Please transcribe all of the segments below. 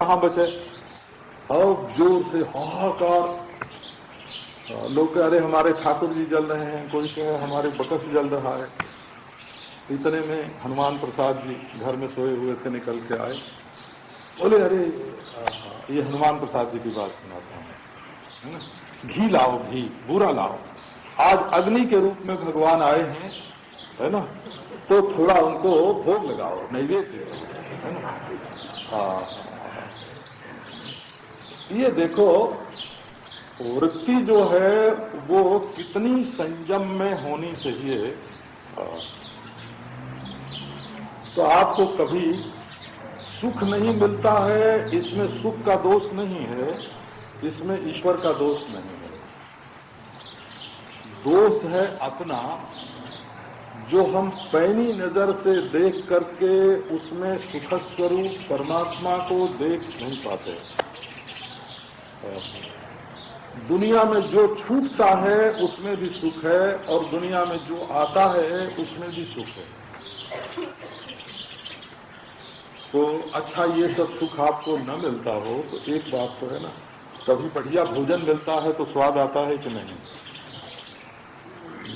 कहाँ बचे। अब जोर से हाहाकार, लोग कह रहे हमारे ठाकुर जी जल रहे हैं, कोई कहे हमारे बकस जल रहा है। इतने में हनुमान प्रसाद जी घर में सोए हुए थे, निकल के आए, बोले अरे ये हनुमान प्रसाद जी की बात सुनाता हूँ, है ना, घी लाओ, घी बूरा लाओ, आज अग्नि के रूप में भगवान आए हैं, है ना, तो थोड़ा उनको भोग लगाओ, नैवेद्य, है ना। ये देखो वृत्ति जो है वो कितनी संयम में होनी चाहिए। तो आपको कभी सुख नहीं मिलता है, इसमें सुख का दोष नहीं है, इसमें ईश्वर का दोष नहीं है। दोष है अपना, जो हम पैनी नजर से देख करके उसमें सुख स्वरूप परमात्मा को देख नहीं पाते। दुनिया में जो छूटता है उसमें भी सुख है, और दुनिया में जो आता है उसमें भी सुख है। तो अच्छा, ये सब सुख आपको न मिलता हो तो एक बात तो है ना, कभी बढ़िया भोजन मिलता है तो स्वाद आता है कि नहीं।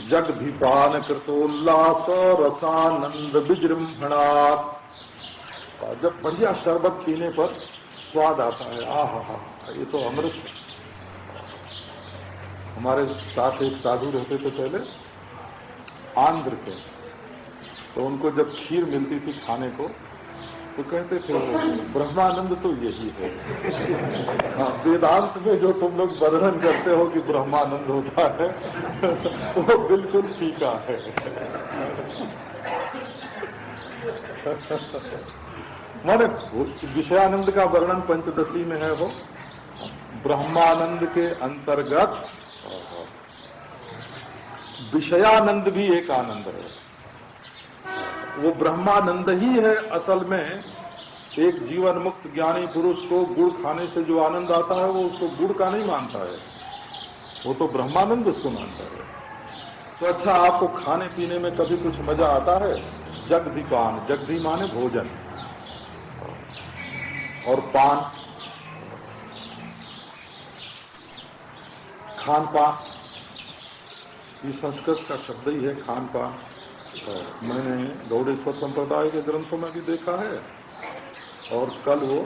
जगदीपान कृतोल्लास रसानंद विजृंभणात्, जब बढ़िया शरबत पीने पर स्वाद आता है, आहा, ये तो अमृत है। हमारे साथ एक साधु रहते थे पहले, आंध्र के, तो उनको जब खीर मिलती थी खाने को तो कहते थे ब्रह्मानंद तो यही है। हाँ, वेदांत में जो तुम लोग वर्णन करते हो कि ब्रह्मानंद होता है वो बिल्कुल फीका है। माने विषयानंद का वर्णन पंचदशी में है, वो ब्रह्मानंद के अंतर्गत विषयानंद भी एक आनंद है। वो ब्रह्मानंद ही है असल में। एक जीवन मुक्त ज्ञानी पुरुष को गुड़ खाने से जो आनंद आता है वो उसको गुड़ का नहीं मानता है, वो तो ब्रह्मानंद उसको मानता है। तो अच्छा, आपको खाने पीने में कभी कुछ मजा आता है? जगदीपान, जगदी माने भोजन, और पान खान पान, ये संस्कृत का शब्द ही है खान पान। मैंने गौड़ेश्वर संप्रदाय के ग्रंथों में भी देखा है, और कल वो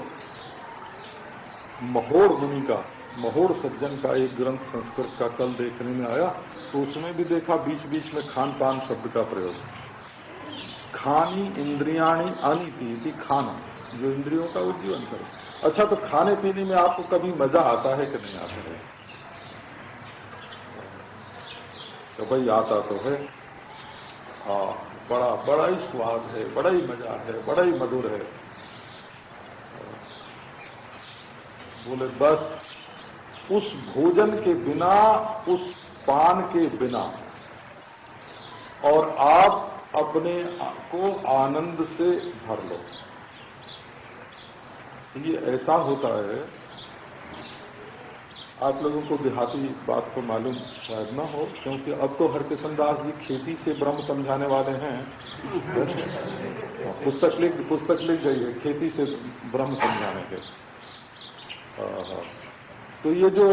महोड़ मुनि का, महोड़ सज्जन का एक ग्रंथ संस्कृत का कल देखने में आया, तो उसमें भी देखा बीच बीच में खान पान शब्द का प्रयोग। खानी इंद्रियाणी अनिति, खाना, जो इंद्रियों का उज्जीवन करे। अच्छा, तो खाने पीने में आपको कभी मजा आता है कि नहीं आता है? तो भाई आता तो है, हाँ, बड़ा ही स्वाद है, बड़ा ही मजा है, बड़ा ही मधुर है। बोले बस उस भोजन के बिना, उस पान के बिना, और आप अपने को आनंद से भर लो। ये ऐसा होता है, आप लोगों को देहाती बात को मालूम शायद न हो, क्योंकि अब तो हरकिशन दास जी खेती से ब्रह्म समझाने वाले हैं। पुस्तक लिख गई है खेती से ब्रह्म समझाने के। तो ये जो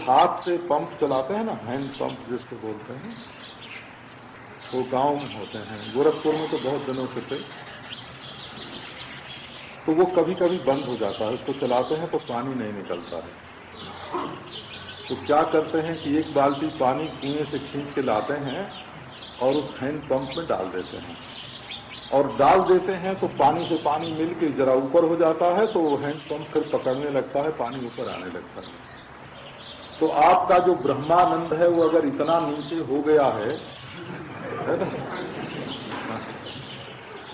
हाथ से पंप चलाते हैं ना, हैंड पंप जिसको बोलते हैं, वो गांव में होते हैं। गोरखपुर में तो बहुत दिनों से थे, तो वो कभी कभी बंद हो जाता है। उसको चलाते हैं तो पानी नहीं निकलता है। तो क्या करते हैं कि एक बाल्टी पानी कुएं से खींच के लाते हैं और उस हैंड पंप में डाल देते हैं, और डाल देते हैं तो पानी से पानी मिलके जरा ऊपर हो जाता है, तो वो हैंड पंप फिर पकड़ने लगता है, पानी ऊपर आने लगता है। तो आपका जो ब्रह्मानंद है वो अगर इतना नीचे हो गया है ना,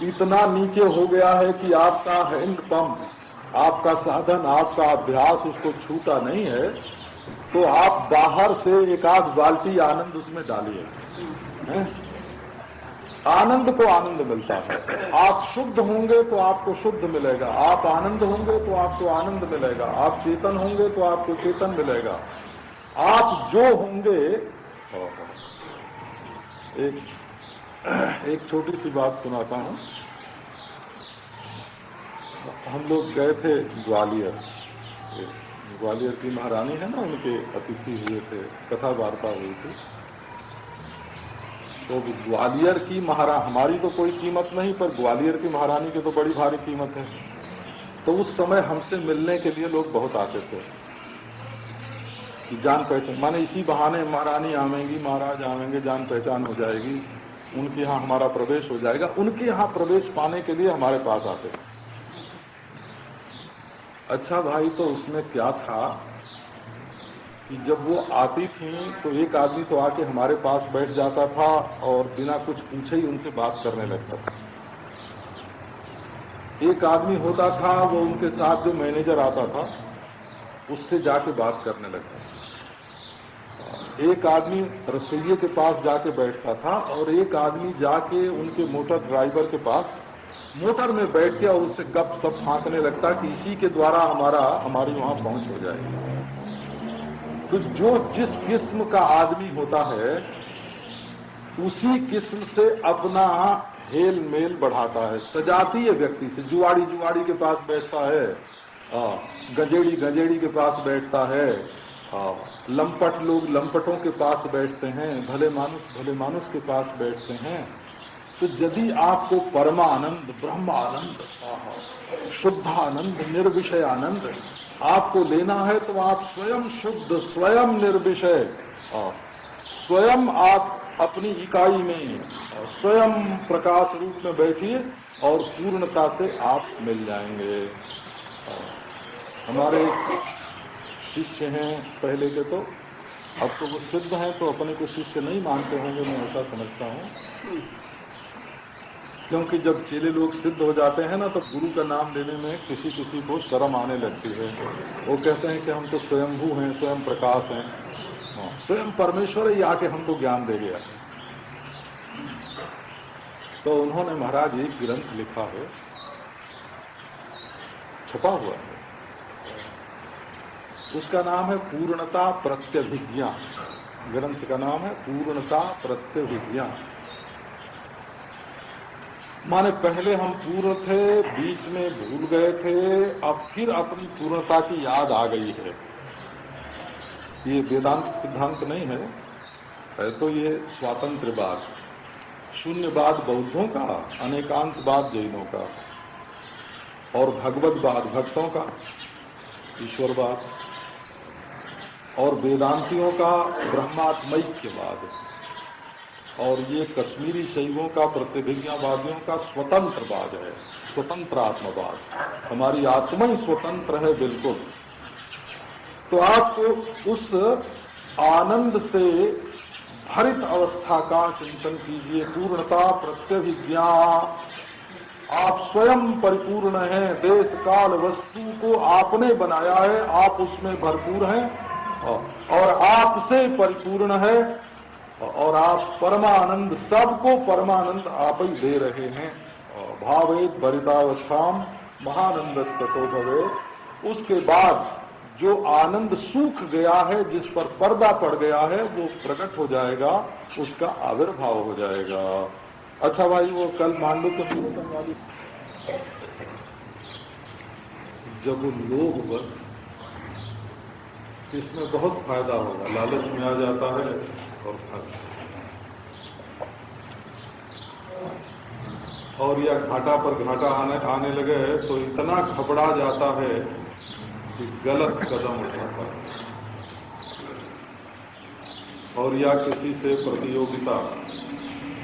इतना नीचे हो गया है कि आपका हैंड पंप, आपका साधन, आपका अभ्यास उसको छूटा नहीं है, तो आप बाहर से एक आध बाल्टी आनंद उसमें डालिए। आनंद को आनंद मिलता है। आप शुद्ध होंगे तो आपको शुद्ध मिलेगा, आप आनंद होंगे तो आपको आनंद मिलेगा, आप चेतन होंगे तो आपको चेतन मिलेगा। आप जो होंगे, एक छोटी सी बात सुनाता हूं। हम लोग गए थे ग्वालियर। ग्वालियर की महारानी है ना, उनके अतिथि हुए थे, कथा वार्ता हुई थी। तो ग्वालियर की हमारी तो कोई कीमत नहीं, पर ग्वालियर की महारानी की तो बड़ी भारी कीमत है। तो उस समय हमसे मिलने के लिए लोग बहुत आते थे कि जान पहचान, माने इसी बहाने महारानी आवेंगी, महाराज आवेंगे, जान पहचान हो जाएगी, उनके यहाँ हमारा प्रवेश हो जाएगा। उनके यहाँ प्रवेश पाने के लिए हमारे पास आते थे। अच्छा भाई, तो उसमें क्या था कि जब वो आती थी तो एक आदमी तो आके हमारे पास बैठ जाता था और बिना कुछ पूछे ही उनसे बात करने लगता था। एक आदमी होता था, वो उनके साथ जो मैनेजर आता था उससे जाके बात करने लगता था। एक आदमी रसोइये के पास जाके बैठता था और एक आदमी जाके उनके मोटर ड्राइवर के पास मोटर में बैठ के और उससे गप सप फांकने लगता कि इसी के द्वारा हमारी वहां पहुंच हो जाएगी। तो जो जिस किस्म का आदमी होता है उसी किस्म से अपना हेल मेल बढ़ाता है। सजातीय व्यक्ति से, जुआड़ी के पास बैठता है, गंजेड़ी के पास बैठता है, लंपट लोग लंपटों के पास बैठते हैं, भले मानुष के पास बैठते हैं। तो यदि आपको परमानंद, ब्रह्मानंद, शुद्धानंद, निर्विषय आनंद आपको लेना है तो आप स्वयं शुद्ध, स्वयं निर्विषय, स्वयं आप अपनी इकाई में स्वयं प्रकाश रूप में बैठिए और पूर्णता से आप मिल जाएंगे। हमारे शिष्य हैं पहले के, तो अब तो वो सिद्ध हैं तो अपने को शिष्य नहीं मानते होंगे, मैं ऐसा समझता हूँ। क्योंकि जब चेले लोग सिद्ध हो जाते हैं ना, तो गुरु का नाम लेने में किसी को शर्म आने लगती है। वो कहते हैं कि हम तो स्वयंभू हैं, स्वयं प्रकाश हैं, स्वयं परमेश्वर ही आके हमको ज्ञान दे गया। तो उन्होंने महाराज एक ग्रंथ लिखा है, छपा हुआ है, उसका नाम है पूर्णता प्रत्यभिज्ञा। ग्रंथ का नाम है पूर्णता प्रत्यभिज्ञा। माने पहले हम पूर्ण थे, बीच में भूल गए थे, अब फिर अपनी पूर्णता की याद आ गई है। ये वेदांत सिद्धांत नहीं है तो ये स्वातंत्रवाद, शून्यवाद बौद्धों का, अनेकांतवाद जैनों का, और भगवतवाद भक्तों का, ईश्वरवाद, और वेदांतियों का ब्रह्मात्मैक्यवाद, और ये कश्मीरी शैवों का, प्रतिभिज्ञावादियों का स्वतंत्रवाद है, स्वतंत्र आत्मवाद। हमारी आत्मा ही स्वतंत्र है बिल्कुल। तो आपको उस आनंद से भरित अवस्था का चिंतन कीजिए। पूर्णता प्रत्यभिज्ञा, आप स्वयं परिपूर्ण हैं, देश काल वस्तु को आपने बनाया है, आप उसमें भरपूर हैं और आपसे परिपूर्ण है, और आप परमानंद, सबको परमानंद आप ही दे रहे हैं। भावेत भरितावस्थाम महानंद ततो भवेत्। उसके बाद जो आनंद सूख गया है, जिस पर पर्दा पड़ गया है, वो प्रकट हो जाएगा, उसका आविर्भाव हो जाएगा। अच्छा भाई, वो कल मांडुक्य पूर्वतन वाली, जब वो लोग बस, इसमें बहुत फायदा होगा, लालच में आ जाता है और या घाटा पर घाटा आने लगे तो इतना घबरा जाता है कि गलत कदम उठाता है, और या किसी से प्रतियोगिता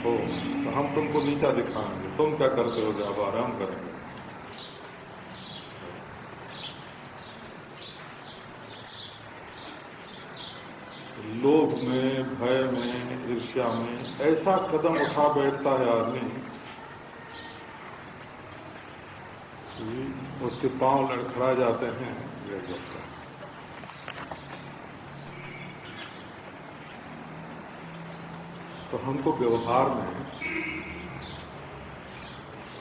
हो तो हम तुमको नीचा दिखाएंगे, तुम क्या करते हो, जब आराम करेंगे। लोभ में, भय में, ईर्ष्या में ऐसा कदम उठा बैठता है आदमी, उसके पांव लड़खड़ा जाते हैं, गिर जाता है। तो हमको व्यवहार में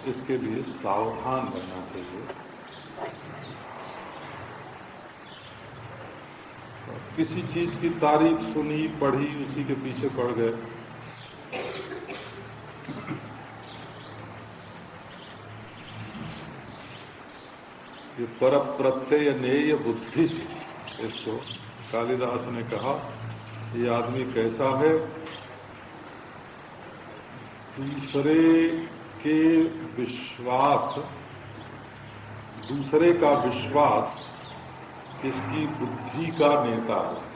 इसके लिए सावधान रहना चाहिए। किसी चीज की तारीफ सुनी, पढ़ी, उसी के पीछे पड़ गए, पर प्रत्यय नेय बुद्धि, इसको कालिदास ने कहा ये आदमी कैसा है, दूसरे के विश्वास, दूसरे का विश्वास इसकी बुद्धि का नेता है।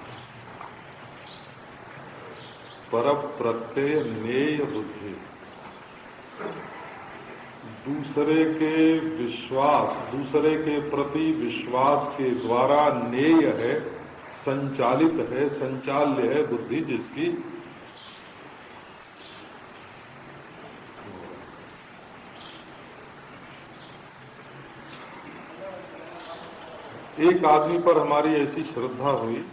पर प्रत्यय नेय बुद्धि, दूसरे के विश्वास, दूसरे के प्रति विश्वास के द्वारा नेय है, संचालित है, संचाल्य है बुद्धि जिसकी। एक आदमी पर हमारी ऐसी श्रद्धा हुई,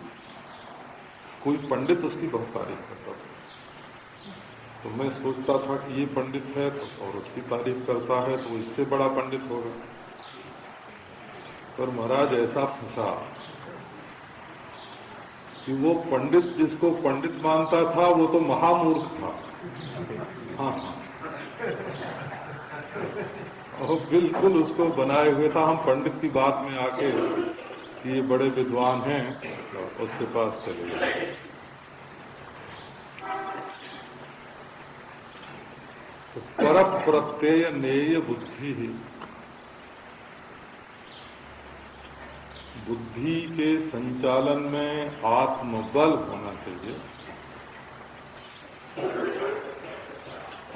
कोई पंडित उसकी बहुत तारीफ करता था, तो मैं सोचता था कि ये पंडित है तो और उसकी तारीफ करता है तो इससे बड़ा पंडित होगा। पर महाराज ऐसा फंसा कि वो पंडित जिसको पंडित मानता था वो तो महामूर्ख था। हाँ, और बिल्कुल उसको बनाए हुए था। हम पंडित की बात में आके कि ये बड़े विद्वान हैं, उसके पास चले गए। तो पर प्रत्यय नेय बुद्धि ही, बुद्धि के संचालन में आत्मबल होना चाहिए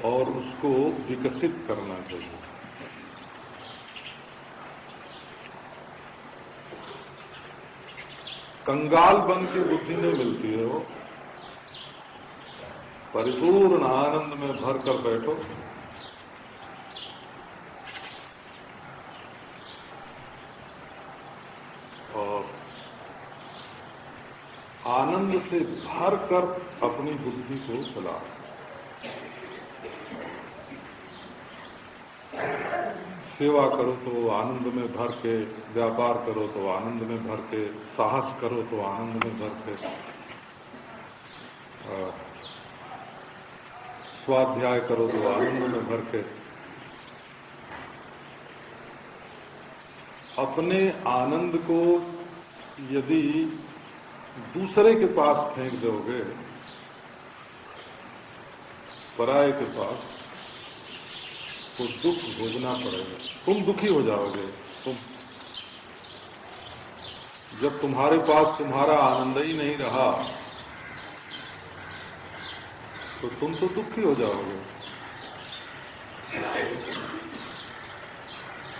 और उसको विकसित करना चाहिए। कंगाल बन की बुद्धि नहीं मिलती है, वो परिपूर्ण आनंद में भर कर बैठो। और आनंद से भर कर अपनी बुद्धि को चलाओ। सेवा करो तो आनंद में भर के, व्यापार करो तो आनंद में भर के, साहस करो तो आनंद में भर के, स्वाध्याय करो तो आनंद में भर के। अपने आनंद को यदि दूसरे के पास फेंक दोगे, पराये के पास, तो दुख भोगना पड़ेगा। तुम दुखी हो जाओगे। तुम जब तुम्हारे पास तुम्हारा आनंद ही नहीं रहा तो तुम तो दुखी हो जाओगे।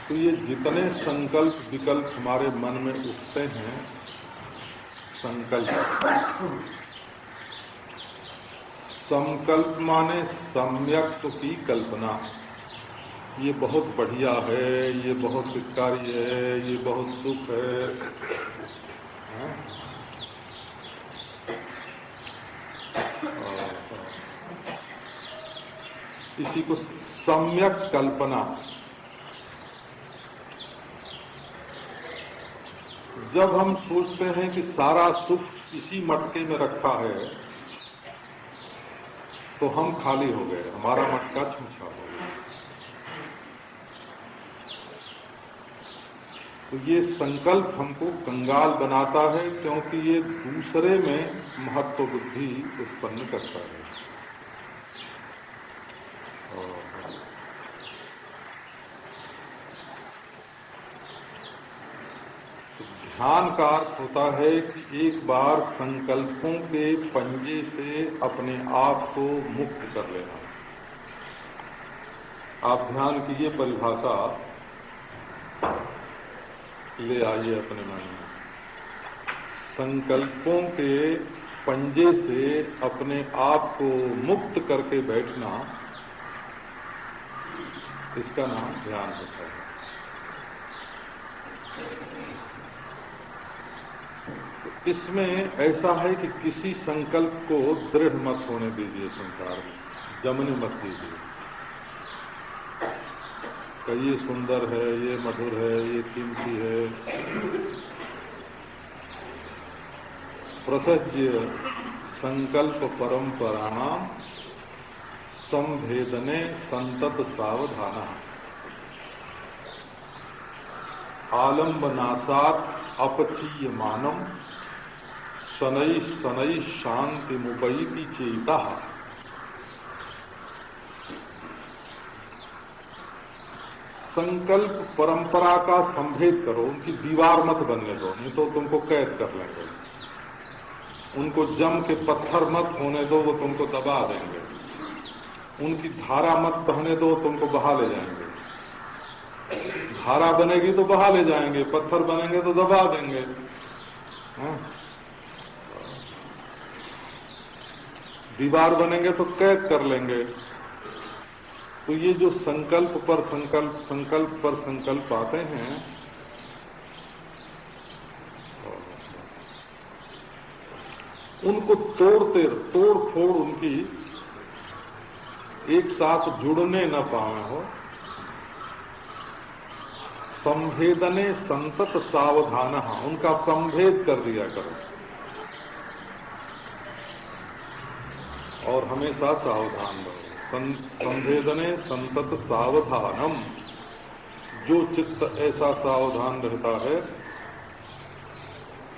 तो ये जितने संकल्प विकल्प हमारे मन में उठते हैं, संकल्प माने सम्यक की कल्पना, ये बहुत बढ़िया है, ये बहुत हितकारी है, ये बहुत सुख है, इसी को सम्यक कल्पना। जब हम सोचते हैं कि सारा सुख इसी मटके में रखा है तो हम खाली हो गए, हमारा मटका छूछा हो गया। तो ये संकल्प हमको कंगाल बनाता है, क्योंकि ये दूसरे में महत्व बुद्धि उत्पन्न करता है। ध्यान का अर्थ होता है कि एक बार संकल्पों के पंजे से अपने आप को मुक्त कर लेना। आप ध्यान की ये परिभाषा ले आइए अपने मन में। संकल्पों के पंजे से अपने आप को मुक्त करके बैठना, इसका नाम ध्यान होता है। इसमें ऐसा है कि किसी संकल्प को दृढ़ मत होने दीजिए, संसार में जमने मत दीजिए। ये सुंदर है, ये मधुर है, ये कीमती है। प्रसज्य संकल्प परंपराणाम संभेदने संतत सावधाना। आलम्बनासात् अपचीयमानम शनैः शनैः शांतिमुपैति चेतः। संकल्प परंपरा का संभेद करो, उनकी दीवार मत बनने दो, नहीं तो तुमको कैद कर लेंगे। उनको जम के पत्थर मत होने दो, वो तुमको दबा देंगे। उनकी धारा मत बहने दो, तुमको बहा ले जाएंगे। धारा बनेगी तो बहा ले जाएंगे, पत्थर बनेंगे तो दबा देंगे। दीवार बनेंगे तो कैद कर लेंगे। तो ये जो संकल्प पर संकल्प आते हैं, उनको तोड़ फोड़ उनकी एक साथ जुड़ने न पाए हो। संभेदने संतत सावधान, उनका संभेद कर दिया करो और हमेशा सावधान रहो। संभेदने संतत सावधानम, जो चित्त ऐसा सावधान रहता है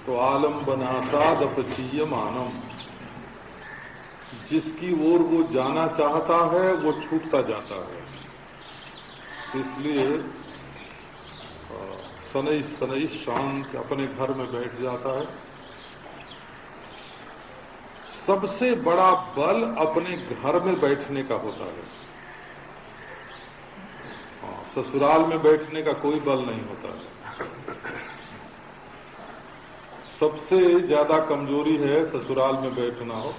तो आलम्बनासाद अपचीयमानम, जिसकी ओर वो जाना चाहता है वो छूटता जाता है। इसलिए शनैः शांत अपने घर में बैठ जाता है। सबसे बड़ा बल अपने घर में बैठने का होता है। ससुराल में बैठने का कोई बल नहीं होता है। सबसे ज्यादा कमजोरी है ससुराल में बैठना हो।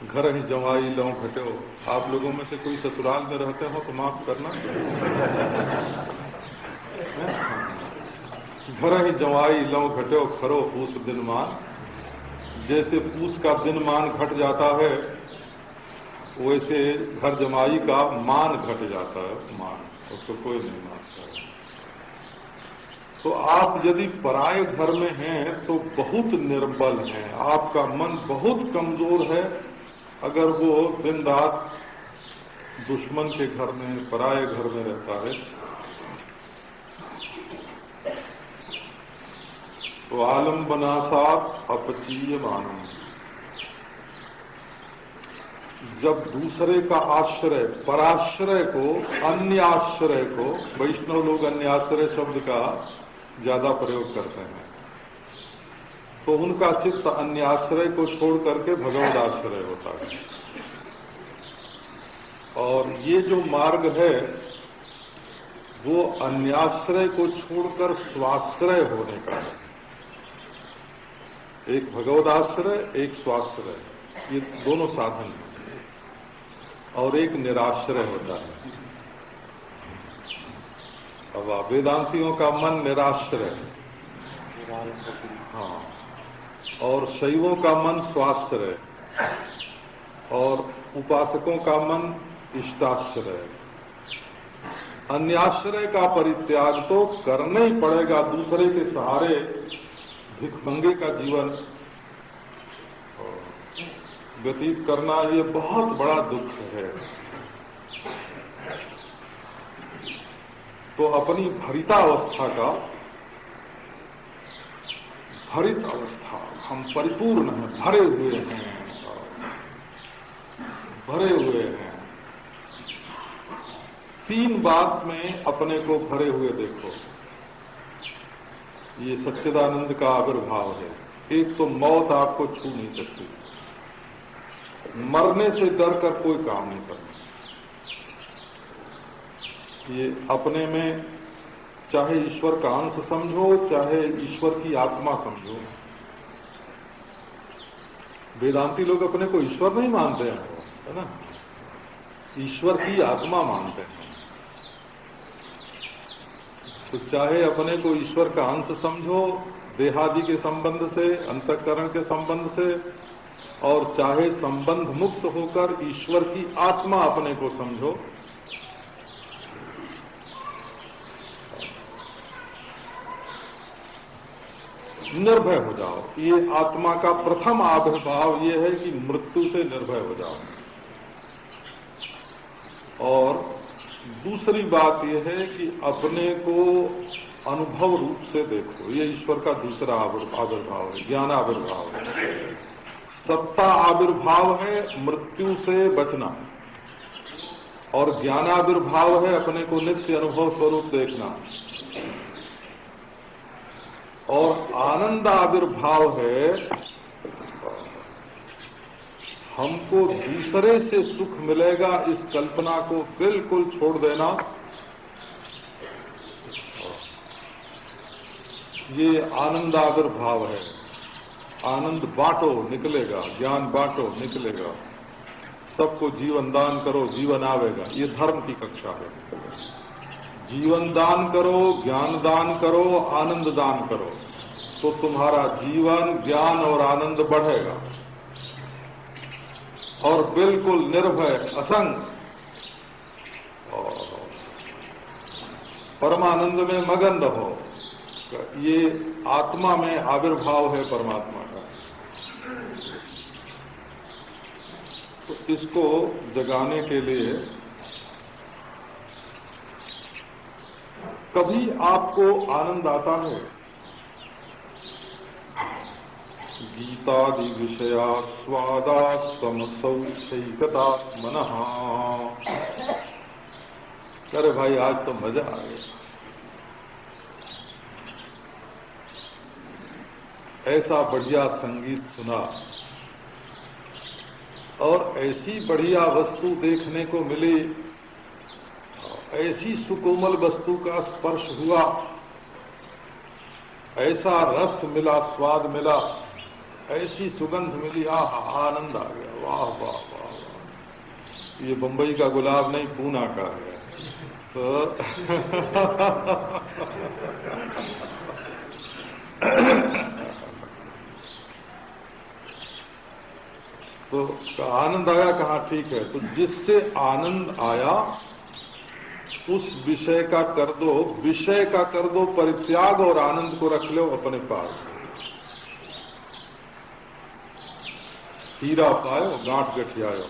घर ही जवाई लौ घटे हो। आप लोगों में से कोई ससुराल में रहते हो तो माफ करना। घर ही जवाई लौ घटे हो, खरो पूस दिन मान। जैसे पूस का दिन मान घट जाता है, वैसे घर जमाई का मान घट जाता है। मान उसको कोई नहीं मानता है। तो आप यदि पराये घर में हैं तो बहुत निर्बल हैं, आपका मन बहुत कमजोर है। अगर वो दिन रात दुश्मन के घर में, पराये घर में रहता है तो आलम्बनासात् अपचीयमानम, जब दूसरे का आश्रय, पराश्रय को, अन्य आश्रय को, वैष्णव लोग अन्य आश्रय शब्द का ज्यादा प्रयोग करते हैं, तो उनका चित्त अन्य आश्रय को छोड़ करके भगवद आश्रय होता है। और ये जो मार्ग है वो अन्याश्रय को छोड़कर स्वाश्रय होने का है। एक भगवदाश्रय, एक स्वाश्रय, ये दोनों साधन हैं। और एक निराश्रय होता है। अब वेदांतियों का मन निराश्रय, हाँ, और शैवों का मन स्वाश्रय, और उपासकों का मन इष्टाश्रय। अन्याश्रय का परित्याग तो करना ही पड़ेगा। दूसरे के सहारे भिखमंगे का जीवन व्यतीत करना ये बहुत बड़ा दुख है। तो अपनी भरितावस्था का, भरित अवस्था, हम परिपूर्ण हैं, भरे हुए हैं। 3 बात में अपने को भरे हुए देखो। ये सच्चिदानंद का आविर्भाव है। एक तो मौत आपको छू नहीं सकती, मरने से डर कर कोई काम नहीं करना। ये अपने में चाहे ईश्वर का अंश समझो, चाहे ईश्वर की आत्मा समझो। वेदांती लोग अपने को ईश्वर नहीं मानते हैं, है ना, ईश्वर की आत्मा मानते हैं। तो चाहे अपने को ईश्वर का अंश समझो देहादि के संबंध से, अंतःकरण के संबंध से, और चाहे संबंध मुक्त होकर ईश्वर की आत्मा अपने को समझो। निर्भय हो जाओ। ये आत्मा का प्रथम आविर्भाव ये है कि मृत्यु से निर्भय हो जाओ। और दूसरी बात यह है कि अपने को अनुभव रूप से देखो, ये ईश्वर का दूसरा आविर्भाव है, ज्ञान आविर्भाव है। सत्ता आविर्भाव है मृत्यु से बचना, और ज्ञानाविर्भाव है अपने को नित्य अनुभव स्वरूप देखना, और आनंद आविर्भाव है हमको दूसरे से सुख मिलेगा इस कल्पना को बिल्कुल छोड़ देना। ये आनंद आविर्भाव है। आनंद बांटो निकलेगा, ज्ञान बांटो निकलेगा, सबको जीवन दान करो जीवन आवेगा, ये धर्म की कक्षा है। जीवन दान करो, ज्ञान दान करो, आनंद दान करो, तो तुम्हारा जीवन ज्ञान और आनंद बढ़ेगा, और बिल्कुल निर्भय असंग और परमानंद में मगन रहो। ये आत्मा में आविर्भाव है परमात्मा का। तो इसको जगाने के लिए कभी आपको आनंद आता है? गीतादि विषया स्वादा समसौक्षैकता मनः। अरे भाई आज तो मजा आ गया, ऐसा बढ़िया संगीत सुना और ऐसी बढ़िया वस्तु देखने को मिली, ऐसी सुकोमल वस्तु का स्पर्श हुआ, ऐसा रस मिला, स्वाद मिला, ऐसी सुगंध मिली, आनंद आ गया, वाह वाह वाह वाह। ये बंबई का गुलाब नहीं, पूना का है। तो आनंद आया कहाँ? ठीक है, तो जिससे आनंद आया उस विषय का कर दो, विषय का कर दो परित्याग, और आनंद को रख लो अपने पास। हीरा पायो गांठ गठियायो,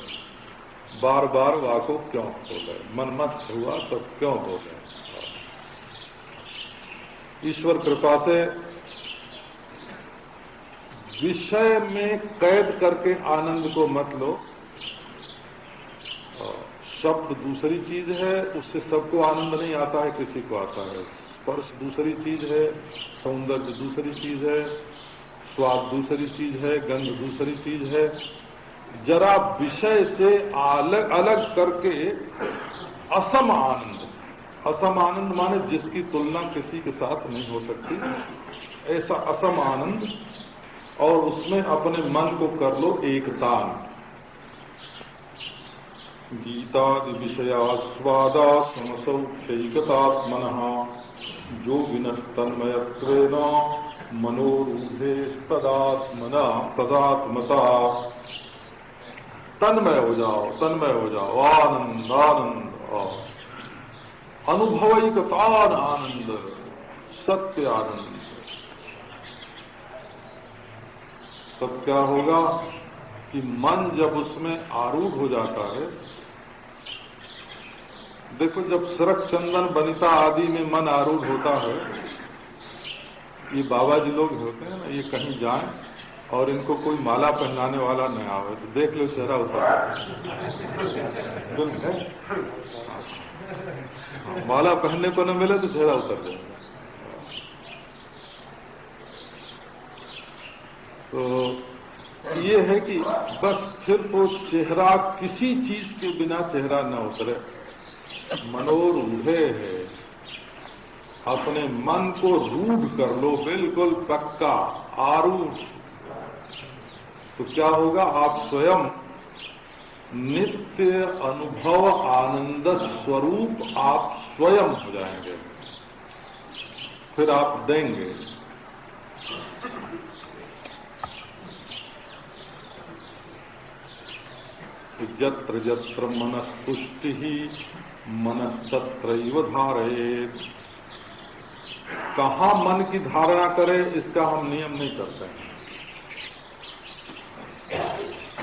बार बार वाको क्यों बोले, मन मत हुआ तो क्यों बोले। ईश्वर कृपा से विषय में कैद करके आनंद को मत लो। शब्द दूसरी चीज है, उससे सबको आनंद नहीं आता है, किसी को आता है। स्पर्श दूसरी चीज है, सौंदर्य दूसरी चीज है, स्वाद दूसरी चीज है, गंध दूसरी चीज है। जरा विषय से अलग अलग करके असम आनंद, असम आनंद माने जिसकी तुलना किसी के साथ नहीं हो सकती, ऐसा असम आनंद, और उसमें अपने मन को कर लो एकतान। गीतादि विषया स्वादा समसौक्षैकतात्मनः जो विनस्तन्मयत्वेन मनोरूढ़े तदात्मना तदात्मता। तन्मय हो जाओ, तन्मय हो जाओ, आनंद आनंद, अनुभवैकतान आनंद, सत्य आनंद। तब क्या होगा कि मन जब उसमें आरूढ़ हो जाता है, देखो जब सरक चंदन बनिता आदि में मन आरूढ़ होता है, ये बाबा जी लोग होते हैं ना, ये कहीं जाएं और इनको कोई माला पहनाने वाला नहीं आवे तो देख लो चेहरा उतार, माला पहनने को न मिले तो चेहरा उतर जाए। तो ये है कि बस फिर वो चेहरा किसी चीज के बिना चेहरा न उतरे, मनोरूढ़े है। अपने मन को रूढ़ कर लो, बिल्कुल पक्का आरूढ़। तो क्या होगा, आप स्वयं नित्य अनुभव आनंद स्वरूप आप स्वयं हो जाएंगे, फिर आप देंगे। यत्र यत्र मनस्तुष्टि मनस्तत्रैव धारयेत्। कहाँ मन की धारणा करे इसका हम नियम नहीं करते हैं।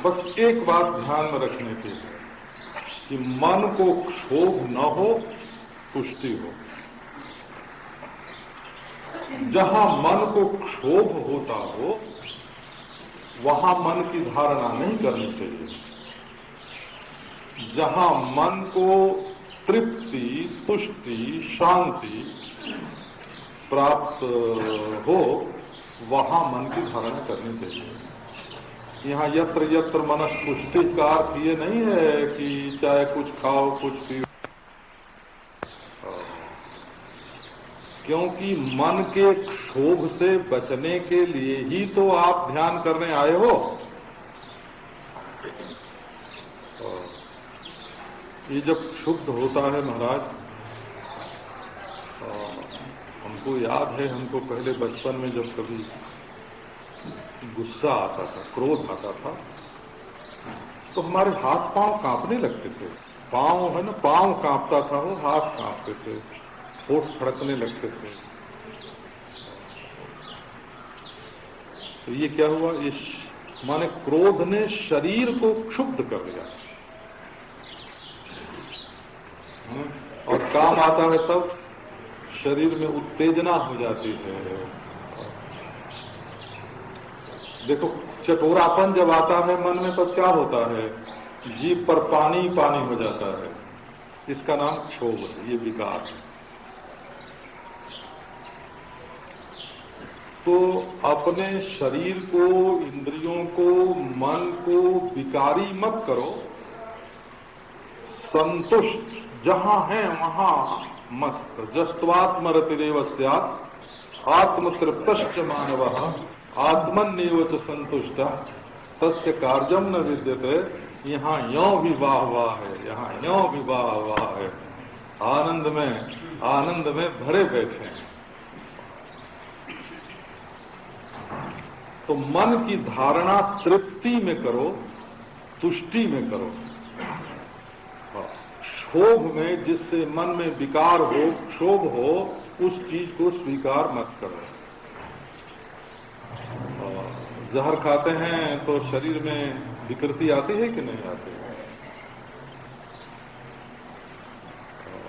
बस एक बात ध्यान में रखने की है, कि मन को क्षोभ न हो, पुष्टि हो। जहां मन को क्षोभ होता हो वहां मन की धारणा नहीं करनी चाहिए। जहां मन को तृप्ति, पुष्टि, शांति प्राप्त हो वहां मन की धारणा करनी चाहिए। यहाँ यत्र यत्र मनस पुष्टि का अर्थ ये नहीं है कि चाहे कुछ खाओ कुछ पियो, क्योंकि मन के क्षोभ से बचने के लिए ही तो आप ध्यान करने आए हो। ये जब शुद्ध होता है महाराज, हमको याद है, हमको पहले बचपन में जब कभी गुस्सा आता था, क्रोध आता था, तो हमारे हाथ पांव कांपने लगते थे। पांव है ना, पांव कांपता था, वो हाथ कांपते थे, होठ फड़कने लगते थे। तो ये क्या हुआ? इस माने क्रोध ने शरीर को क्षुब्ध कर दिया और काम आता है तब शरीर में उत्तेजना हो जाती है। देखो, चटोरापन जब आता है मन में तब क्या होता है? जीभ पर पानी पानी हो जाता है। इसका नाम क्षोभ है, ये विकार है। तो अपने शरीर को, इंद्रियों को, मन को विकारी मत करो, संतुष्ट जहां है वहां मस्त। जस्त्वात्मरतिरेव स्यात् आत्मतृप्तश्च मानवः आत्मन्येव च संतुष्टः तस्य कार्यम न विद्यते। यहाँ यों भी वाह वाह है, यहाँ यों भी वाह वाह है। आनंद में भरे बैठे हैं। तो मन की धारणा तृप्ति में करो, तुष्टि में करो। क्षोभ में, जिससे मन में विकार हो, क्षोभ हो, उस चीज को स्वीकार मत करो। जहर खाते हैं तो शरीर में विकृति आती है कि नहीं आती है?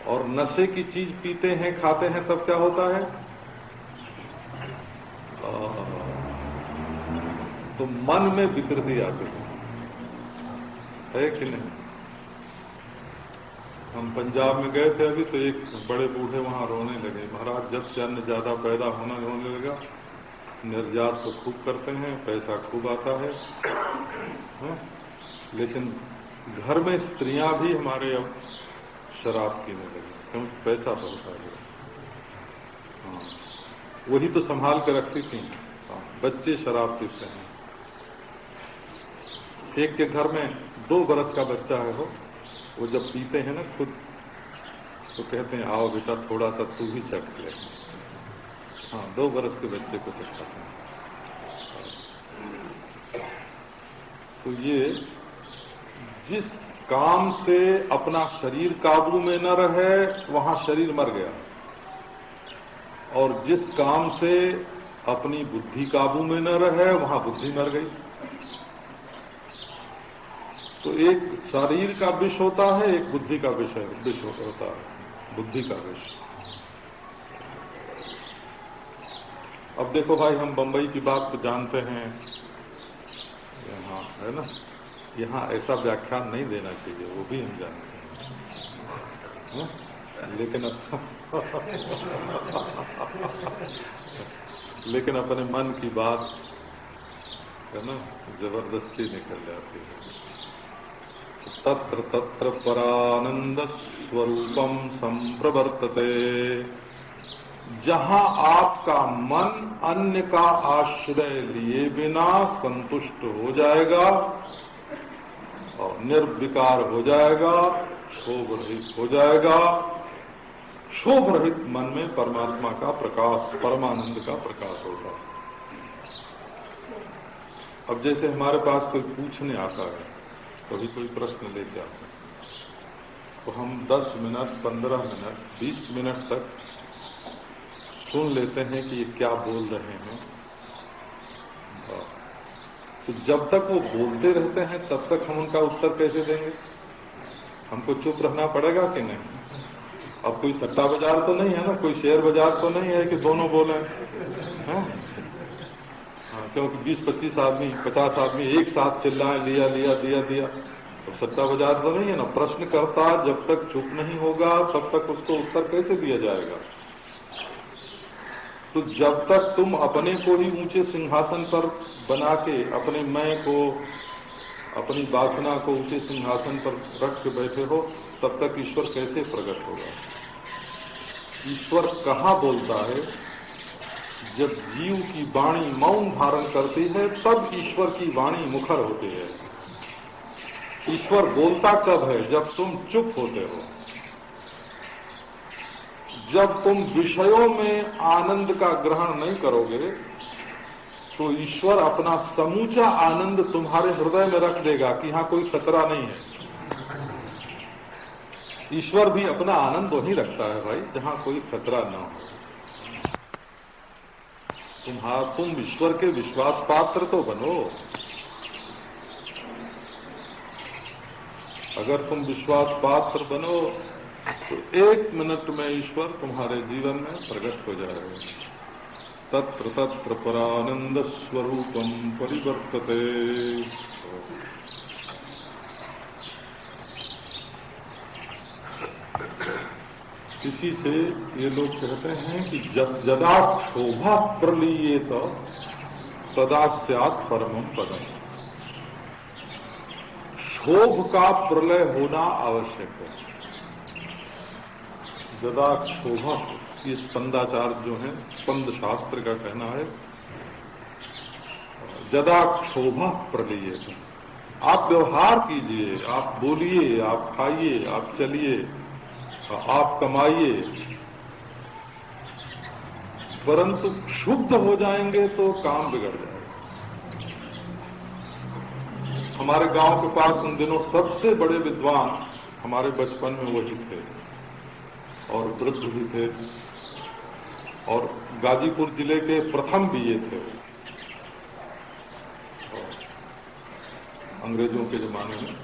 और नशे की चीज पीते हैं, खाते हैं, तब क्या होता है? तो मन में विकृति आती है कि नहीं? हम पंजाब में गए थे अभी, तो एक बड़े बूढ़े वहां रोने लगे। महाराज, जब से अन्न ज्यादा पैदा होने लगा, निर्यात तो खूब करते हैं, पैसा खूब आता है, लेकिन घर में स्त्रियां भी हमारे अब शराब पीने लगी, क्योंकि पैसा बहुत आ गया। हाँ, वही तो संभाल के रखती थी। बच्चे शराब पीते हैं। एक के घर में 2 बरस का बच्चा है, वो जब पीते हैं ना खुद, तो कहते हैं आओ बेटा थोड़ा सा तू भी चख ले। हाँ, 2 बरस के बच्चे को चखाते हैं। तो ये जिस काम से अपना शरीर काबू में न रहे वहां शरीर मर गया, और जिस काम से अपनी बुद्धि काबू में न रहे वहां बुद्धि मर गई। तो एक शरीर का विष होता है, एक बुद्धि का विष होता है, बुद्धि का विष। अब देखो भाई, हम बंबई की बात तो जानते हैं, यहाँ है ना, यहाँ ऐसा व्याख्यान नहीं देना चाहिए, वो भी हम जानते हैं, लेकिन अपने मन की बात है ना जबरदस्ती निकल जाती है। तत्र तत्र परानंद स्वरूपम संप्रवर्तते। जहां आपका मन अन्य का आश्रय लिए बिना संतुष्ट हो जाएगा और निर्विकार हो जाएगा, क्षोभ रहित हो जाएगा, क्षोभ रहित मन में परमात्मा का प्रकाश, परमानंद का प्रकाश होगा। अब जैसे हमारे पास कोई पूछने आता है, कभी कोई प्रश्न लेके आता है, तो हम 10 मिनट, 15 मिनट, 20 मिनट तक सुन लेते हैं कि ये क्या बोल रहे हैं। तो जब तक वो बोलते रहते हैं तब तक हम उनका उत्तर कैसे देंगे? हमको चुप रहना पड़ेगा कि नहीं? अब कोई सट्टा बाजार तो नहीं है ना, कोई शेयर बाजार तो नहीं है कि दोनों बोले हैं। हाँ, क्योंकि 20-25 आदमी 50 आदमी एक साथ चिल्लाएं लिया लिया दिया दिया, तो सट्टा बाजार तो नहीं है ना। प्रश्नकर्ता जब तक चुप नहीं होगा तब तक उसको उत्तर कैसे दिया जाएगा? तो जब तक तुम अपने को ही ऊंचे सिंहासन पर बना के, अपने मैं को, अपनी वासना को ऊंचे सिंहासन पर रख के बैठे हो, तब तक ईश्वर कैसे प्रकट होगा? ईश्वर कहाँ बोलता है? जब जीव की वाणी मौन धारण करती है तब ईश्वर की वाणी मुखर होती है। ईश्वर बोलता कब है? जब तुम चुप होते हो, जब तुम विषयों में आनंद का ग्रहण नहीं करोगे तो ईश्वर अपना समूचा आनंद तुम्हारे हृदय में रख देगा कि यहाँ कोई खतरा नहीं है। ईश्वर भी अपना आनंद वहीं रखता है भाई जहां कोई खतरा न हो। तुम ईश्वर के विश्वास पात्र तो बनो। अगर तुम विश्वास पात्र बनो तो 1 मिनट में ईश्वर तुम्हारे जीवन में प्रकट हो जाएगा। तत्र तत्र परानंद स्वरूपम परिवर्तते। इसी से ये लोग कहते हैं कि जदा शोभा प्रलीयेत तदा स्यात् परमं पदम्। शोभ का प्रलय होना आवश्यक है। जदा शोभा, ये स्पंदाचार्य जो है, स्पंद शास्त्र का कहना है, जदा शोभा प्रलीयेत। आप व्यवहार कीजिए, आप बोलिए, आप खाइए, आप चलिए, आप कमाइए, परंतु शुद्ध हो जाएंगे तो काम बिगड़ जाएगा। हमारे गांव के पास उन दिनों सबसे बड़े विद्वान हमारे बचपन में वही थे, और वृद्ध भी थे, और गाजीपुर जिले के प्रथम बीए थे अंग्रेजों के जमाने में।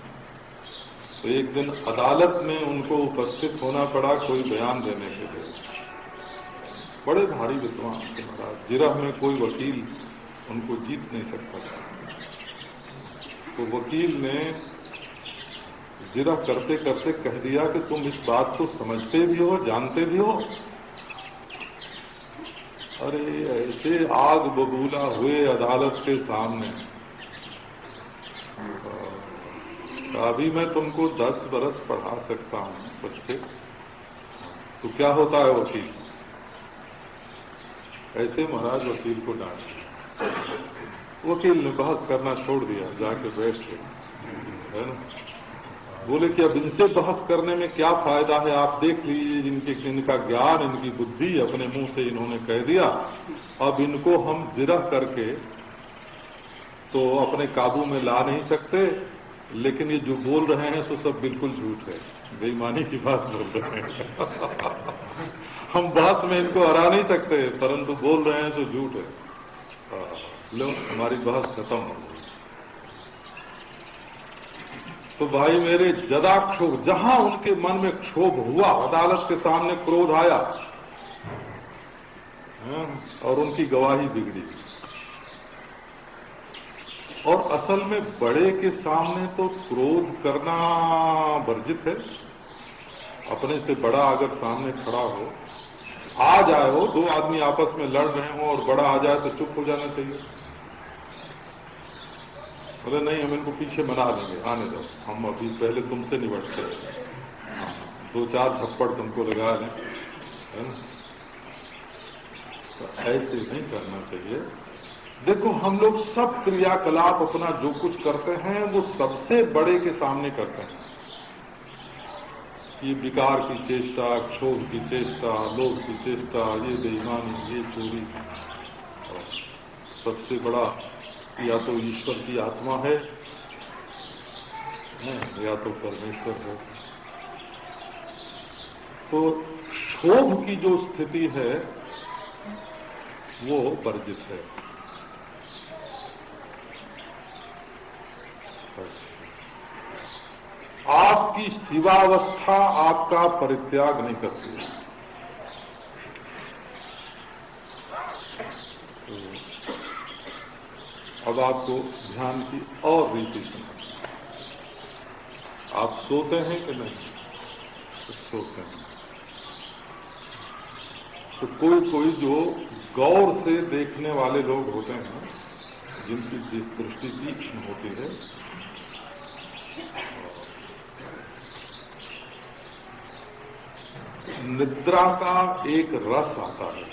तो एक दिन अदालत में उनको उपस्थित होना पड़ा कोई बयान देने के लिए। बड़े भारी विद्वान थे महाराज, जिरह में कोई वकील उनको जीत नहीं सकता था। तो वकील ने जिरह करते करते कह दिया कि तुम इस बात को समझते भी हो, जानते भी हो? अरे ऐसे आग बबूला हुए अदालत के सामने, अभी मैं तुमको 10 बरस पढ़ा सकता हूँ बच्चे, तो क्या होता है वकील? ऐसे महाराज वकील को डांट। वकील ने बहस करना छोड़ दिया, जाके बैठ के, है ना। बोले कि अब इनसे बहस करने में क्या फायदा है, आप देख लीजिए इनका ज्ञान, इनकी बुद्धि अपने मुंह से इन्होंने कह दिया। अब इनको हम जिरह करके तो अपने काबू में ला नहीं सकते, लेकिन ये जो बोल रहे हैं तो सब बिल्कुल झूठ है, बेईमानी की बात बोल रहे हैं। हम बात में इनको हरा नहीं सकते, परंतु बोल रहे हैं तो झूठ है। लो, हमारी बहस खत्म हो गई। तो भाई मेरे, जदा क्षोभ, जहां उनके मन में क्षोभ हुआ, अदालत के सामने क्रोध आया और उनकी गवाही बिगड़ी। और असल में बड़े के सामने तो क्रोध करना वर्जित है। अपने से बड़ा अगर सामने खड़ा हो, आ जाए हो, 2 आदमी आपस में लड़ रहे हो और बड़ा आ जाए तो चुप हो जाना चाहिए। बोले नहीं, हम इनको पीछे मना लेंगे, आने दो, हम अभी पहले तुमसे निपटते हैं, 2-4 थप्पड़ तुमको लगा लें, है ना। तो ऐसे नहीं करना चाहिए। देखो, हम लोग सब क्रियाकलाप अपना जो कुछ करते हैं वो सबसे बड़े के सामने करते हैं। ये विकार की चेष्टा, क्षोभ की चेष्टा, लोभ की चेष्टा, ये बेईमानी, ये चोरी, सबसे बड़ा या तो ईश्वर की आत्मा है या तो परमेश्वर है। तो क्षोभ की जो स्थिति है वो वर्जित है। आपकी शिवावस्था आपका परित्याग नहीं करती है। अब आपको ध्यान की और रीति सुना। आप सोते हैं कि नहीं? तो सोते हैं। तो कोई कोई जो गौर से देखने वाले लोग होते हैं, जिनकी दृष्टि तीक्ष्ण होती है, निद्रा का एक रस आता है।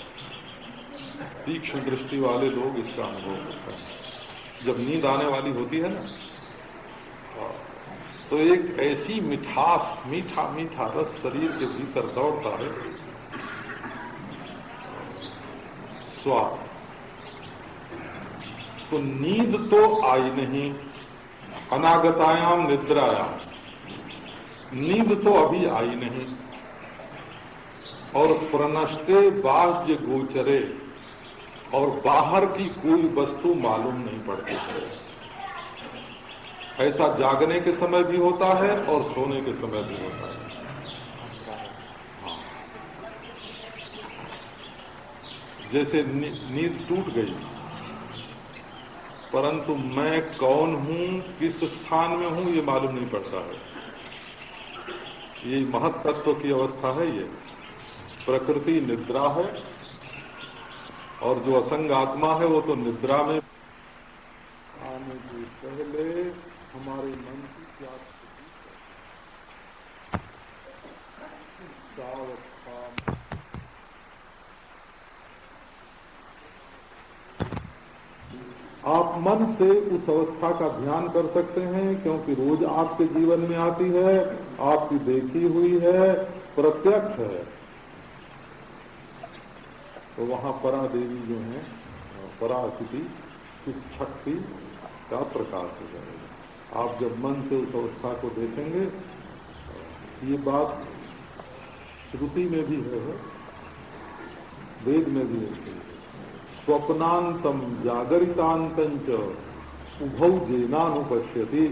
तीक्ष्ण दृष्टि वाले लोग इसका अनुभव करते हैं। जब नींद आने वाली होती है ना, तो एक ऐसी मिठास, मीठा मीठा रस शरीर के भीतर दौड़ता है, स्वाद। तो नींद तो आई नहीं, अनागतायाम निद्रायाम, नींद तो अभी आई नहीं, और प्रनष्टे बाह्य गोचरे, और बाहर की कोई वस्तु मालूम नहीं पड़ती है। ऐसा जागने के समय भी होता है और सोने के समय भी होता है। जैसे नींद टूट गई, परंतु मैं कौन हूं, किस स्थान में हूं, ये मालूम नहीं पड़ता है। ये महत् तत्व की अवस्था है। ये प्रकृति निद्रा है, और जो असंग आत्मा है वो तो निद्रा में। आने से पहले हमारे मन की क्या स्थिति, आप मन से उस अवस्था का ध्यान कर सकते हैं, क्योंकि रोज आपके जीवन में आती है, आपकी देखी हुई है, प्रत्यक्ष है। तो वहां परा देवी जो है, पराशक्ति, इस शक्ति का प्रकाश हो जाएगा। आप जब मन से उस अवस्था को देखेंगे, ये बात श्रुति में भी है, वेद में भी है। स्वप्नांतम जागरितांतंच उभौ जेनानुपश्यति।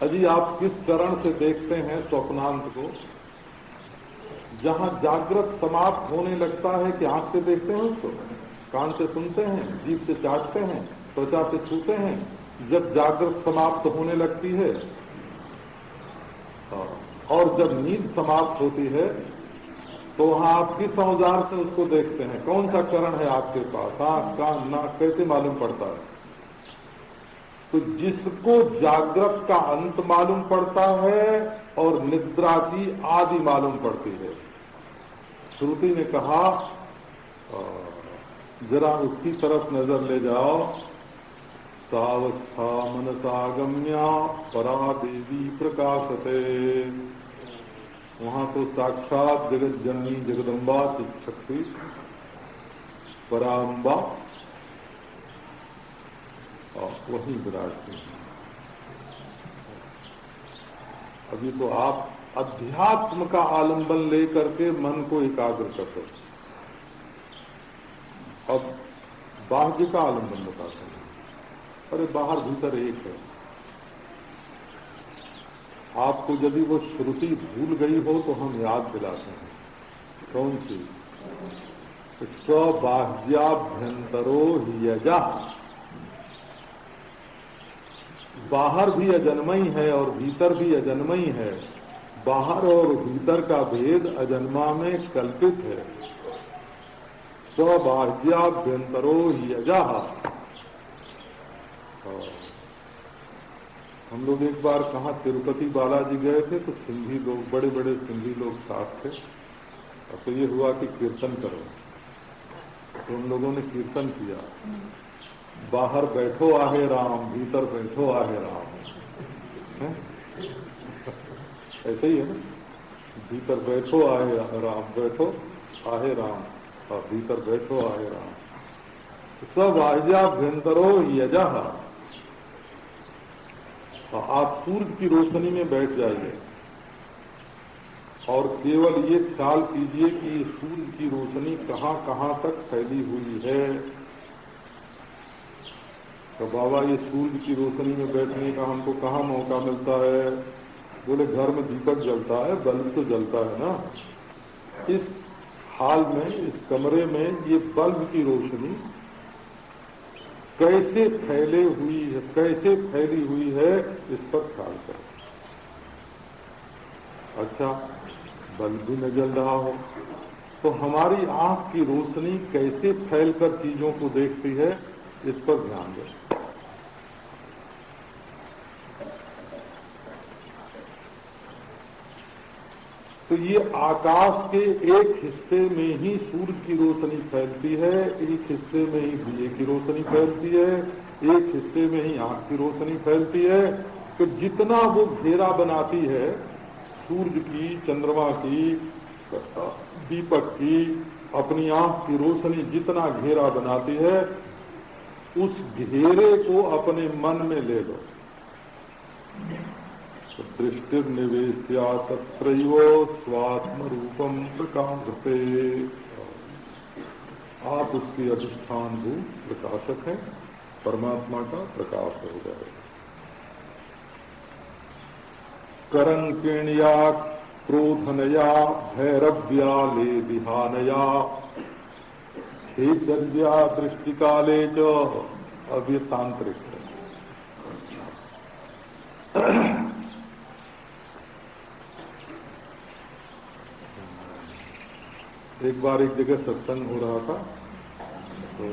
अजी आप किस चरण से देखते हैं स्वप्नांत को? जहां जागृत समाप्त होने लगता है कि आंख से देखते हैं उसको, कान से सुनते हैं, जीभ से चाटते हैं, त्वचा से छूते हैं। जब जागृत समाप्त होने लगती है और जब नींद समाप्त होती है, तो वहां आप किस औजार से उसको देखते हैं? कौन सा चरण है आपके पास? आंख, कान, नाक, कैसे मालूम पड़ता है? तो जिसको जागृत का अंत मालूम पड़ता है और निद्रा की आदि मालूम पड़ती है, श्रुति ने कहा जरा उसकी तरफ नजर ले जाओ। सावस्था मनसागम्या परा देवी प्रकाशते। वहां तो साक्षात जगत जननी जगदम्बा शक्ति पराम्बा वही विराजती है। अभी तो आप अध्यात्म का आलंबन लेकर के मन को एकाग्र करते हैं। अब बाह्य का आलंबन बताते हैं। अरे बाहर भीतर एक है। आपको यदि वो श्रुति भूल गई हो तो हम याद दिलाते हैं। कौन सी? स्वबाह्याभ्यंतरो यजा। बाहर भी अजन्मई है और भीतर भी अजन्मई है। बाहर और भीतर का भेद अजन्मा में कल्पित है। स्वबाह्याभ्यंतरो यजा। हम लोग एक बार कहाँ तिरुपति बालाजी गए थे, तो सिंधी लोग, बड़े बड़े सिंधी लोग साथ थे। तो ये हुआ कि कीर्तन करो, तो हम लोगों ने कीर्तन किया। बाहर बैठो आहे राम, भीतर बैठो आहे राम। ऐसे ही है ना, भीतर बैठो आहे राम, बैठो आहे राम, और भीतर बैठो आहे राम। सब आज्ञाभ्यंतरो यजः। आप सूर्य की रोशनी में बैठ जाइए और केवल ये ख्याल कीजिए कि सूर्य की रोशनी कहाँ कहाँ तक फैली हुई है। तो बाबा ये सूर्य की रोशनी में बैठने का हमको कहाँ मौका मिलता है? बोले घर में दीपक जलता है, बल्ब तो जलता है ना। इस हाल में, इस कमरे में ये बल्ब की रोशनी कैसे फैले हुई है, कैसे फैली हुई है, इस पर ख्याल करो। अच्छा, बल्ब भी न जल रहा हो तो हमारी आंख की रोशनी कैसे फैलकर चीजों को देखती है, इस पर ध्यान दें। तो ये आकाश के एक हिस्से में ही सूर्य की रोशनी फैलती है, एक हिस्से में ही दिए की रोशनी फैलती है, एक हिस्से में ही आंख की रोशनी फैलती है। तो जितना वो घेरा बनाती है सूर्य की, चंद्रमा की, दीपक की, अपनी आंख की रोशनी जितना घेरा बनाती है, उस घेरे को अपने मन में ले लो। दृष्टिर्निवेश्या तत्रैव स्वात्म रूपम प्रकाशते। आप उसके अधिष्ठान रूप प्रकाशक हैं, परमात्मा का प्रकाश हो गए। करंकिण्या क्रोधनया भैरव्या ले विहानया हेद्या दृष्टिकाले च। अब ये तांत्रिक है। एक बार एक जगह सत्संग हो रहा था, तो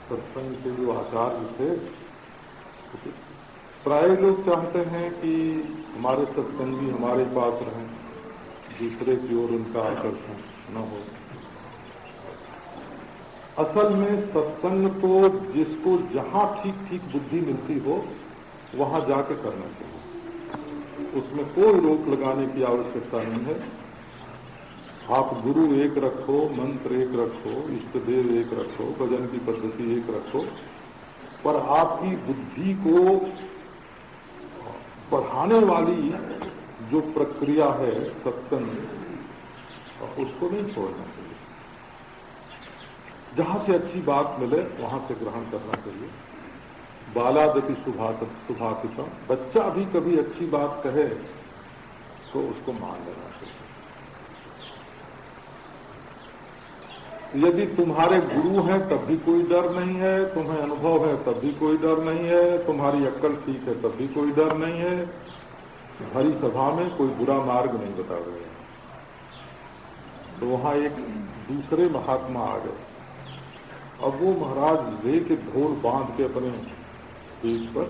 सत्संग के जो आचार्य थे, प्राय लोग चाहते हैं कि हमारे सत्संगी हमारे पास रहें, दूसरे की ओर उनका आकर्षण न हो। असल में सत्संग तो जिसको जहां ठीक ठीक बुद्धि मिलती हो वहां जाके करना चाहिए, उसमें कोई रोक लगाने की आवश्यकता नहीं है। आप गुरु एक रखो, मंत्र एक रखो, इष्ट देव एक रखो, भजन की पद्धति एक रखो, पर आपकी बुद्धि को बढ़ाने वाली जो प्रक्रिया है सत्संग, उसको नहीं छोड़ना चाहिए। जहां से अच्छी बात मिले वहां से ग्रहण करना चाहिए। बालादपि सुभाषिता, बच्चा भी कभी अच्छी बात कहे तो उसको मान लेना चाहिए। यदि तुम्हारे गुरु हैं तब भी कोई डर नहीं है, तुम्हें अनुभव है तब भी कोई डर नहीं है, तुम्हारी अक्ल ठीक है तब भी कोई डर नहीं है। भरी सभा में कोई बुरा मार्ग नहीं बता रहे हैं। तो वहां एक दूसरे महात्मा आ गए। अब वो महाराज लेके ढोल बांध के अपने पीठ पर,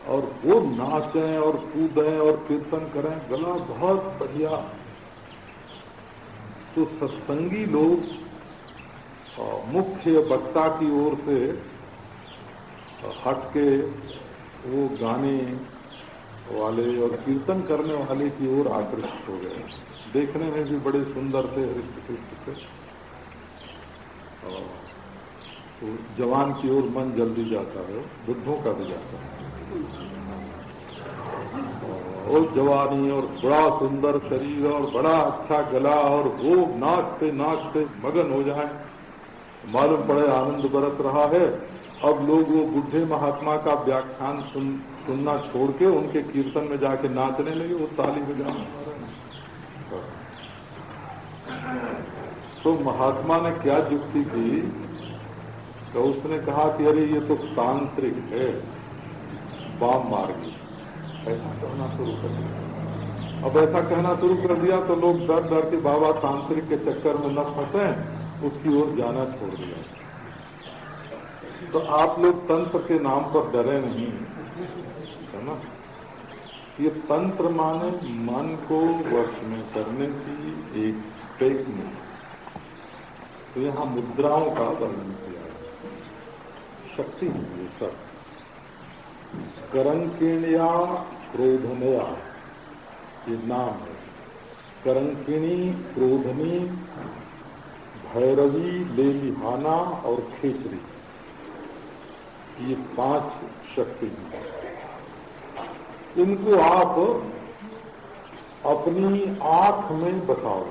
और वो नाचें और कूदें और कीर्तन करें, गला बहुत बढ़िया। तो सत्संगी लोग मुख्य वक्ता की ओर से हट के वो गाने वाले और कीर्तन करने वाले की ओर आकर्षित हो गए। देखने में भी बड़े सुंदर थे, हृष्ट-पुष्ट थे। तो जवान की ओर मन जल्दी जाता है, बुद्धों का भी जाता है। और जवानी और बड़ा सुंदर शरीर और बड़ा अच्छा गला, और वो नाचते नाचते मगन हो जाए, मालूम पड़े आनंद बरस रहा है। अब लोग वो बुढ़े महात्मा का व्याख्यान सुनना छोड़ के उनके कीर्तन में जाके नाचने लगे, वो ताली बजाने। तो महात्मा ने क्या युक्ति की, तो उसने कहा कि अरे ये तो तांत्रिक है, वाम मार्गी। ऐसा कहना शुरू कर दिया। अब ऐसा कहना शुरू कर दिया तो लोग डर डर के बाबा तांत्रिक के चक्कर में न फंसे, उसकी ओर जाना छोड़ दिया। तो आप लोग तंत्र के नाम पर डरे नहीं, है ना। ये तंत्र माने मन को वश में करने की एक टेक्निक। तो यहाँ मुद्राओं का वर्णन किया है, शक्ति है ये सब। करंकिण्या क्रोधनया ये नाम है। करंकिणी, क्रोधनी, भैरवी, लेलिहाना और खेचरी, ये 5 शक्ति हैं। इनको आप अपनी आंख में बसाओ।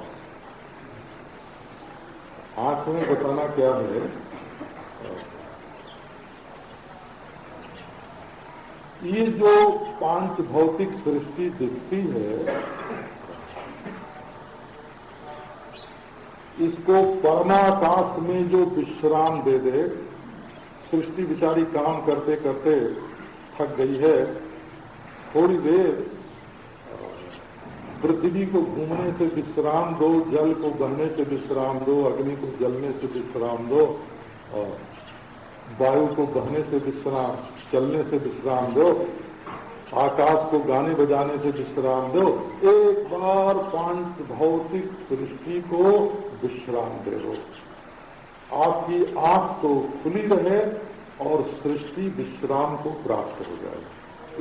आंख में बताना क्या है, ये जो पांच भौतिक सृष्टि दिखती है, इसको परमाकाश में जो विश्राम दे दे, सृष्टि बिचारी काम करते करते थक गई है, थोड़ी देर पृथ्वी को घूमने से विश्राम दो, जल को बहने से विश्राम दो, अग्नि को जलने से विश्राम दो, और वायु को बहने से विश्राम, चलने से विश्राम दो, आकाश को गाने बजाने से विश्राम दो। एक बार पांच भौतिक सृष्टि को विश्राम दे दो, आपकी आंख तो खुली रहे और सृष्टि विश्राम को प्राप्त हो जाए।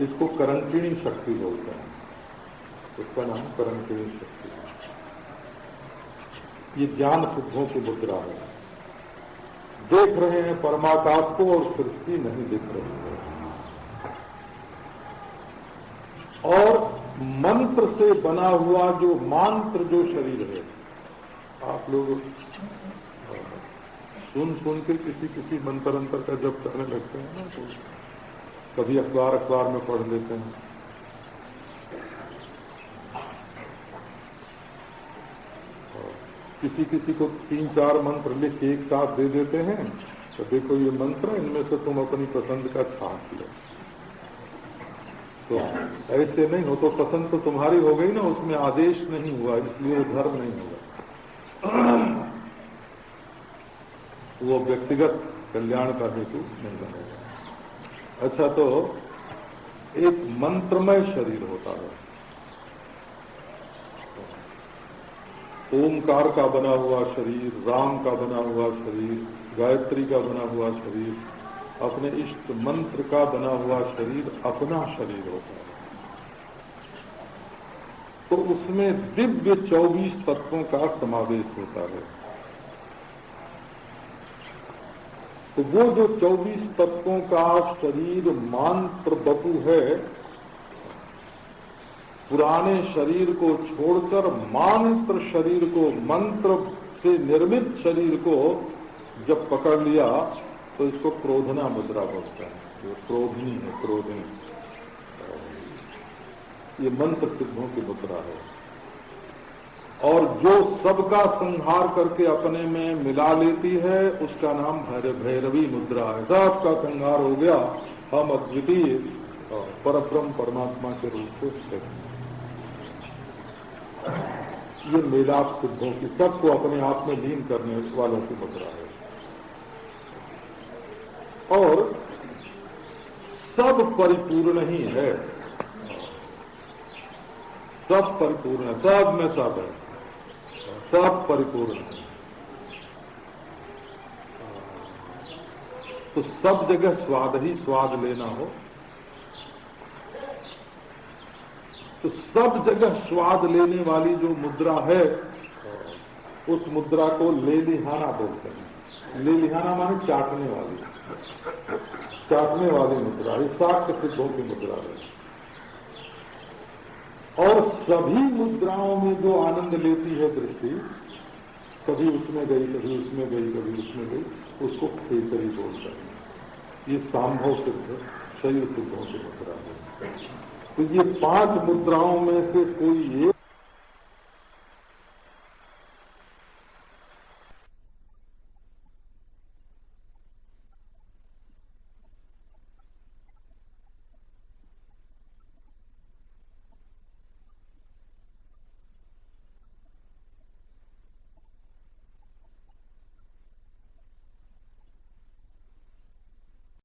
इसको करंकिणी शक्ति बोलते हैं, इसका नाम करंकिणी शक्ति है। ये ज्ञान सिद्धों की मुद्रा है। देख रहे हैं परमाकाश को और सृष्टि नहीं दिख रही है। और मंत्र से बना हुआ जो मांत्र जो शरीर है, आप लोग सुन के किसी मंत्र अंतर का जब करने लगते हैं ना, तो कभी अखबार में पढ़ लेते हैं, किसी को 3-4 मंत्र लिख के एक साथ दे देते हैं, तो देखो ये मंत्र, इनमें से तुम अपनी पसंद का छांट लो। तो ऐसे नहीं हो, तो पसंद तो तुम्हारी हो गई ना, उसमें आदेश नहीं हुआ, इसलिए वो धर्म नहीं होगा, वो व्यक्तिगत कल्याण का हेतु नहीं बनेगा। अच्छा, तो एक मंत्रमय शरीर होता है, ओमकार का बना हुआ शरीर, राम का बना हुआ शरीर, गायत्री का बना हुआ शरीर, अपने इष्ट मंत्र का बना हुआ शरीर अपना शरीर होता है। तो उसमें दिव्य 24 तत्वों का समावेश होता है। तो वो जो 24 तत्वों का शरीर मांत्र बपू है, पुराने शरीर को छोड़कर मांत्र शरीर को, मंत्र से निर्मित शरीर को जब पकड़ लिया, तो इसको क्रोधना मुद्रा बोलते हैं। ये क्रोधनी है, क्रोधनी, ये मंत्र सिद्धों की मुद्रा है। और जो सबका संहार करके अपने में मिला लेती है, उसका नाम भैरवी मुद्रा है। सबका संहार हो गया, हम अद्वितीय परब्रह्म परमात्मा के रूप से स्थित हैं। ये मेलाप सिद्धों की, सबको अपने आप में लीन करने वालों की मुद्रा है। और सब परिपूर्ण ही है, सब परिपूर्ण है, सब में सब है, सब परिपूर्ण है। तो सब जगह स्वाद ही स्वाद लेना हो, तो सब जगह स्वाद लेने वाली जो मुद्रा है, उस मुद्रा को लेलिहाना बोलते हैं। लेलिहाना माने चाटने वाली, चाटने वाली मुद्रा, ये शाक्त सिद्धों की मुद्रा है। और सभी मुद्राओं में जो आनंद लेती है दृष्टि, कभी उसमें गई, कभी उसमें गई, कभी उसमें गई, उसको खेसरी बोलते हैं। ये सांभव सिद्ध शैव सिद्धों की मुद्रा है। तो ये 5 मुद्राओं में से कोई